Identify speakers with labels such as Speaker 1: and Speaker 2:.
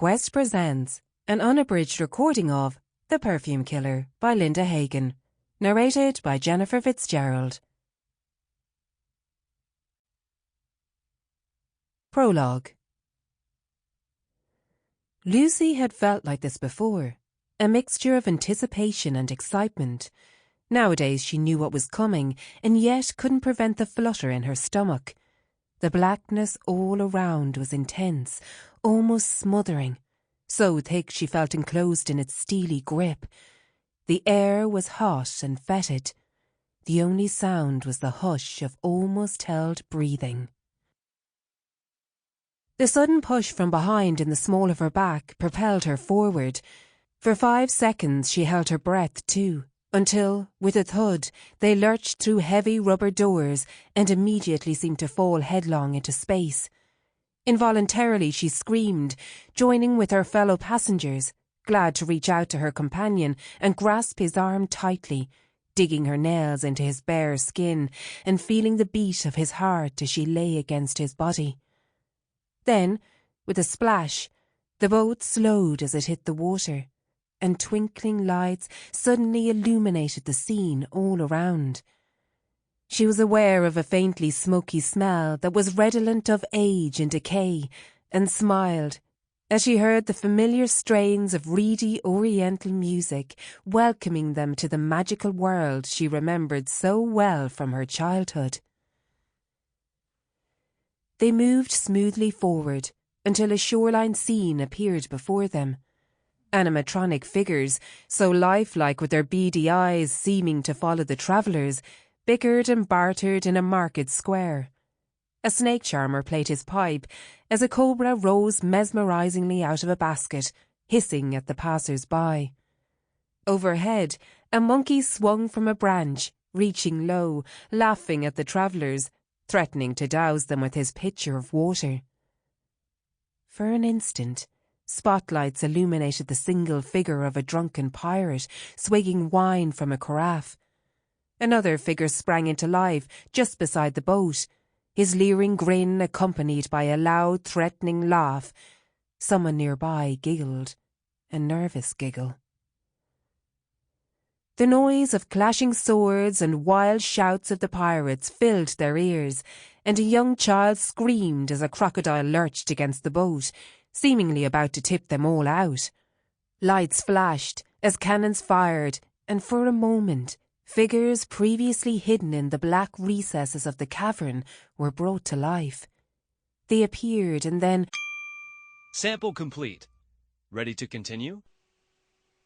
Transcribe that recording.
Speaker 1: Quest presents an unabridged recording of The Perfume Killer by Linda Hagan, narrated by Jennifer Fitzgerald. Prologue. Lucy had felt like this before, a mixture of anticipation and excitement. Nowadays she knew what was coming, and yet couldn't prevent the flutter in her stomach. The blackness all around was intense, almost smothering, so thick she felt enclosed in its steely grip. The air was hot and fetid. The only sound was the hush of almost held breathing. The sudden push from behind in the small of her back propelled her forward. For 5 seconds she held her breath too, until, with a thud, they lurched through heavy rubber doors and immediately seemed to fall headlong into space. Involuntarily she screamed, joining with her fellow passengers, glad to reach out to her companion and grasp his arm tightly, digging her nails into his bare skin and feeling the beat of his heart as she lay against his body. Then, with a splash, the boat slowed as it hit the water, and twinkling lights suddenly illuminated the scene all around. She was aware of a faintly smoky smell that was redolent of age and decay, and smiled as she heard the familiar strains of reedy oriental music welcoming them to the magical world she remembered so well from her childhood. They moved smoothly forward until a shoreline scene appeared before them. Animatronic figures, so lifelike with their beady eyes seeming to follow the travellers, bickered and bartered in a market square. A snake charmer played his pipe as a cobra rose mesmerisingly out of a basket, hissing at the passers-by. Overhead, a monkey swung from a branch, reaching low, laughing at the travellers, threatening to douse them with his pitcher of water. For an instant, spotlights illuminated the single figure of a drunken pirate swigging wine from a carafe. Another figure sprang into life just beside the boat, his leering grin accompanied by a loud, threatening laugh. Someone nearby giggled, a nervous giggle. The noise of clashing swords and wild shouts of the pirates filled their ears, and a young child screamed as a crocodile lurched against the boat, seemingly about to tip them all out. Lights flashed as cannons fired, and for a moment, figures previously hidden in the black recesses of the cavern were brought to life. They appeared and then...
Speaker 2: Sample complete. Ready to continue?